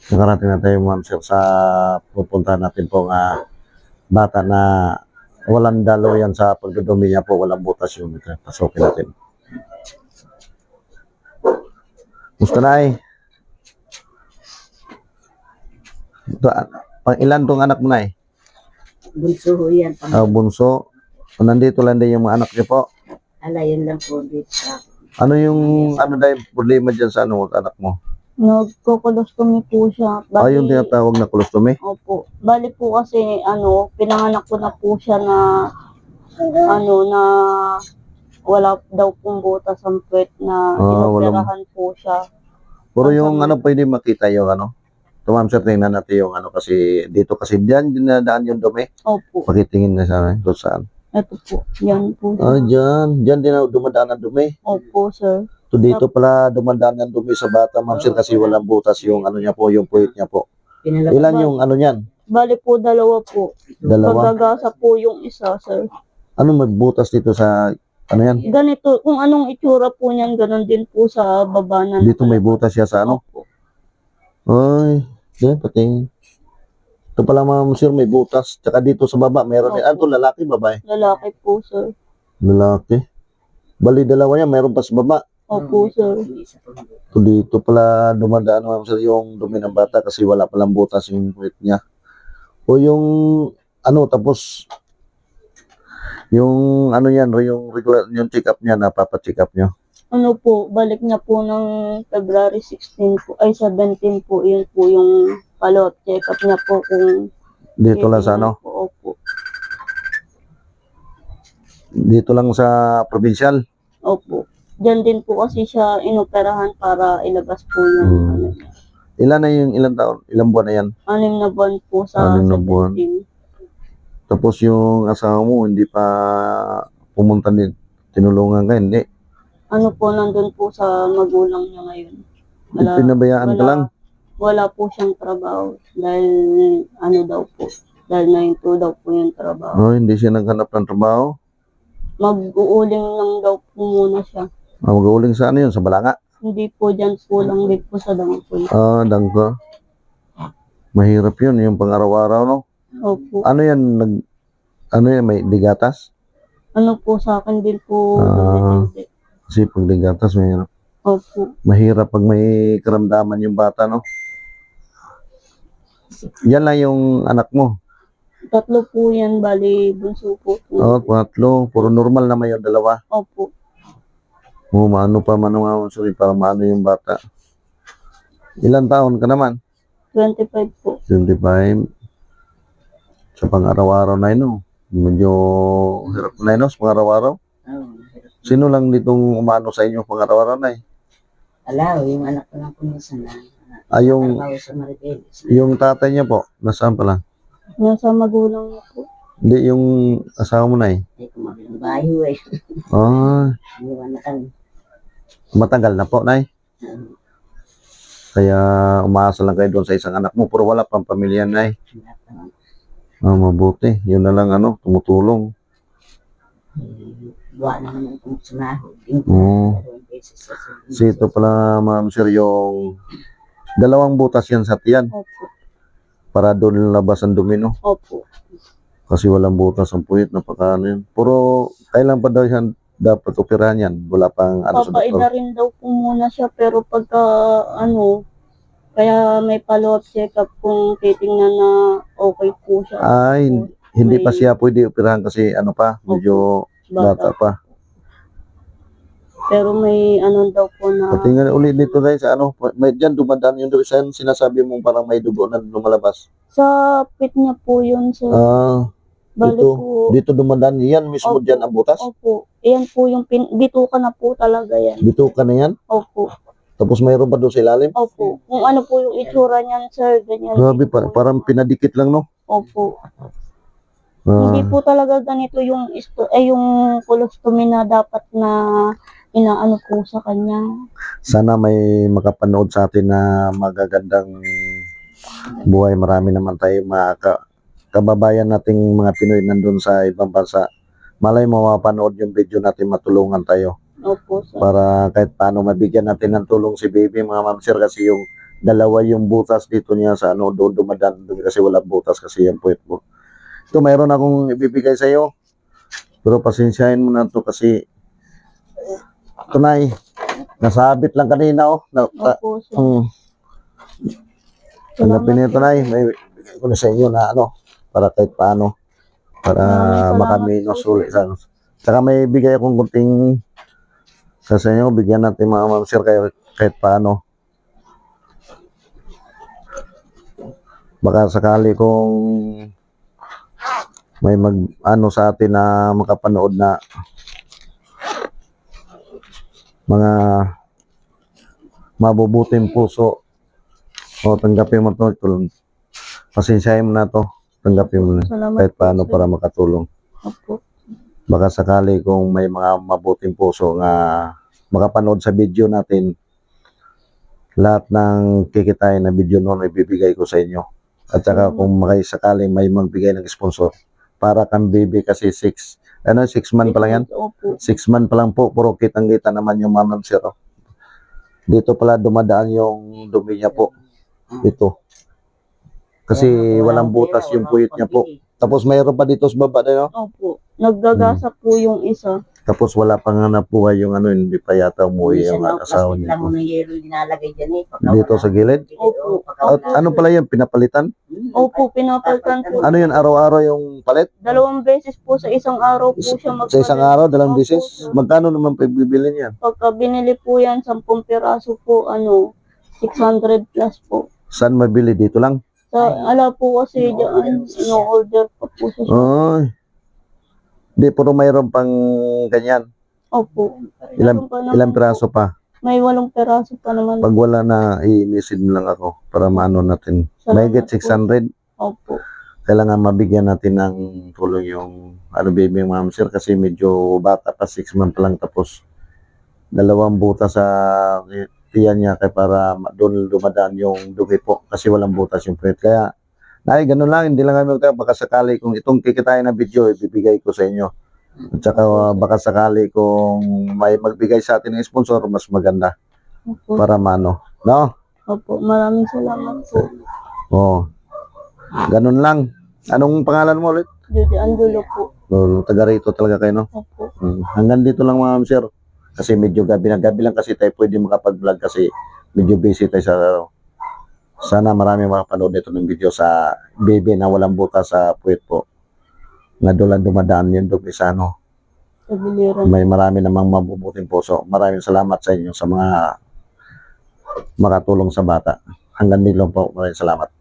Nakarating na tayo, ma'am sir, sa pupuntahan natin pong bata na walang dalo yan sa pagdudumi niya po, walang butas yung pasokin natin. Gusto na pang ilan tong anak mo na Bunso ho yan. bunso. Nandito lang din yung mga anak niyo po. Ala, yun lang po dito sa... Ano yung dahil problema dyan sa anak mo? Nagkukolostomy po siya. Yung tinatawag na colostomy? Opo. Bali po kasi, pinanganak ko na po siya na, na wala daw pong butas ang puwet na inoperahan po siya. Pero yung pwede makita yung Ma'am sir, tingnan natin yung kasi dito kasi diyan dinadaan yung dumi. Opo. Pakitingin na sana kung saan. Ito po. Yan po. Diyan din dumadaan ang dumi. Opo, sir. So dito pala dumadaan ang dumi sa bata, ma'am sir, kasi walang butas yung niya po, yung puwet niya po. Ilan yung niyan? Bali po, dalawa po. Dalawa? Pagagasa po yung isa, sir. Ano may butas dito sa yan? Ganito, kung anong itsura po niyan, ganun din po sa baba na. Dito may butas siya sa Opo. Ay, pati. Ito pala, ma'am sir, may butas. Tsaka dito sa baba, meron din. Ano, lalaki, babae? Lalaki po, sir. Lalaki. Bali, dalawa niya, meron pa sa baba. Opo, sir. So dito pala dumadaan, ma'am sir, yung dumi ng bata kasi wala palang butas yung puwet niya. O yung tapos yung yan, yung regular, yung check-up niya, napapa-check up niyo. Balik niya po ng February 16 po, ay 17 po, yun po yung follow-up check-up niya po kung... Dito lang sa Po, opo. Dito lang sa provincial? Opo. Diyan din po kasi siya inoperahan para ilabas po yung Ilang taon? Ilang buwan na yan? 6 na buwan po sa 6 na buwan. 17. Tapos yung asawa mo, hindi pa pumunta din, tinulungan ka, hindi? Nandun po sa magulang niya ngayon. Pinabayaan ka lang? Wala po siyang trabaho dahil daw po. Dahil 9-2 daw po yung trabaho. Hindi siya naghanap ng trabaho? Mag-uuling lang daw po muna siya. Mag-uuling sa yun? Sa Balanga? Hindi po dyan po lang din po sa Dangko. Dangko. Mahirap yun, yung pang-araw-araw, no? Opo. Yan, may digatas? Po sa akin din po. Kasi pag digatas, mahirap. Opo. Mahirap pag may karamdaman yung bata, no? Yan lang yung anak mo? 3 po yan, bali bunso po. 3. Puro normal naman yung dalawa. Opo. Maano pa para maano yung bata. Ilan taon ka naman? 25 po. 25. Sa pang-araw-araw na yun, medyo hirap na yun, sa pang-araw-araw. Sino lang ditong umano sa inyo pang-araw-araw na yung anak ko lang po minsan na yung tatay niya po, nasaan pala? Nasa magulang niya po. Hindi, yung asawa mo na Ay, kumabilang bayo matagal na po, nay. Kaya umaasa lang kayo doon sa isang anak mo, pero wala pang pamilya, nay. Mabuti. Yun na lang, tumutulong. Wala naman itong sumahod. Kasi ito pala, ma'am sir, yung 2 butas yan sa tiyan. Opo. Para doon labas ang dumi, no? Opo. Kasi walang butas ang puwit, napakaano yun. Pero kailan pa daw yan dapat operahan yan? Wala pang sa doktor. Papaida rin daw po muna siya, pero pagka kaya may follow-up check-up kung titingnan na okay po siya. Hindi pa siya pwede operahan kasi medyo bata pa. Pero may daw po na... Patingnan ulit dito tayo sa may dyan dumadaan yung dugo. Saan sinasabi mong parang may dugo na lumalabas? Sa pit niya po yun, sir. Dito dumadaan yan mismo. Opo. Dyan ang butas? Opo. Yan po yung bituka na po talaga yan. Bituka na yan? Opo. Tapos mayroon pa doon sa ilalim? Opo. Kung ano po yung itsura niyan, sir, ganyan. Grabe, parang pinadikit lang, no? Opo. Hindi po talaga ganito yung colostomy na dapat na inaano po sa kanya. Sana may makapanood sa atin na magagandang buhay. Marami naman tayo mga kababayan nating mga Pinoy nandun sa ibang bansa. Malay mo mapanood yung video natin, matulungan tayo. Opo, sir. Para kahit paano mabigyan natin ng tulong si baby, mga ma'am sir, kasi yung dalawa yung butas dito niya sa ano, doon dumadaan dumi kasi wala butas kasi yung puwet mo. Ito, mayroon akong ibibigay sa iyo. Pero pasensyahin mo na to kasi tunay, nasabit lang kanina oh. Opo, sir. Tanggapin niyo tunay, may bigay ko na sa inyo na ano, para kahit paano, para Maraming salamat makaminos po, ulit. Saka may bigay akong kunting sa inyo, bigyan natin mga ma'am sir kahit paano. Baka sakali kung may ano sa atin na makapanood na mga mabubuting puso, o tanggapin mo to, pasensyahin mo na to, tanggapin mo na Salamat kahit po, paano sir. para makatulong. Opo. Baka sakali kung may mga mabuting puso nga makapanood sa video natin, lahat ng kikitain na video noon ay bibigay ko sa inyo. At saka kung sakaling may magbigay ng sponsor, para kang baby kasi 6 months pa lang yan. Opo. 6 months pa lang po, puro kitang-kita naman yung ma'am sir. Dito pala dumadaan yung dumi niya po. Ito. Kasi walang butas yung puyot niya po. Tapos mayroon pa dito sa baba na yun. Opo. Naggagasa po yung isa. Tapos wala pang hanap buhay yung ano, hindi pa yata umuwi yung asawa niya lang po. ng yero dinalagay dyan eh. Dito sa gilid? Opo. At ano pala yun, pinapalitan? Opo, pinapalitan po. Ano yun, araw-araw yung palit? 2 beses po sa isang araw po siya Sa isang araw, 2 Opo, beses? sir. Magkano naman pagbibilin yan? Pagka binili po yan, 10 piraso po, 600 plus po. Saan mabili? Dito lang? Ala po kasi dyan, ino-order pa po siya. Ay. Di, puro mayroon pang ganyan. Opo. Ilang, Meron pa naman ilang po. piraso pa? May 8 piraso pa naman. Pag wala na, i-message mo lang ako para maano natin. May get 600. Opo. Kailangan mabigyan natin ng tulong yung baby ma'am sir kasi medyo bata pa, 6 months pa lang, tapos 2 butas sa tiyan niya kaya para doon dumadaan yung dugi po kasi walang butas yung puwet. Kaya ganun lang, hindi lang kami baka sakali kung itong kikitain na video ibibigay ko sa inyo. At saka baka sakali kung may magbigay sa atin ng sponsor, mas maganda Opo. para mano. No? Opo. Maraming salamat po. Oh. Ganun lang. Anong pangalan mo ulit? Judy Andulo po. Taga rito talaga kayo, no? Opo. Hanggang dito lang mga sir. Kasi medyo gabi lang kasi tayo pwede makapag-vlog kasi medyo busy tayo sa araw. Sana marami makapanood nito ng video sa baby na walang butas sa puwet po. Nga doon dumadaan yung dumi sa ano. Sa biliran. May marami namang mabubuting puso. Maraming salamat sa inyo sa mga makatulong sa bata. Hanggang dito lang po. Maraming salamat.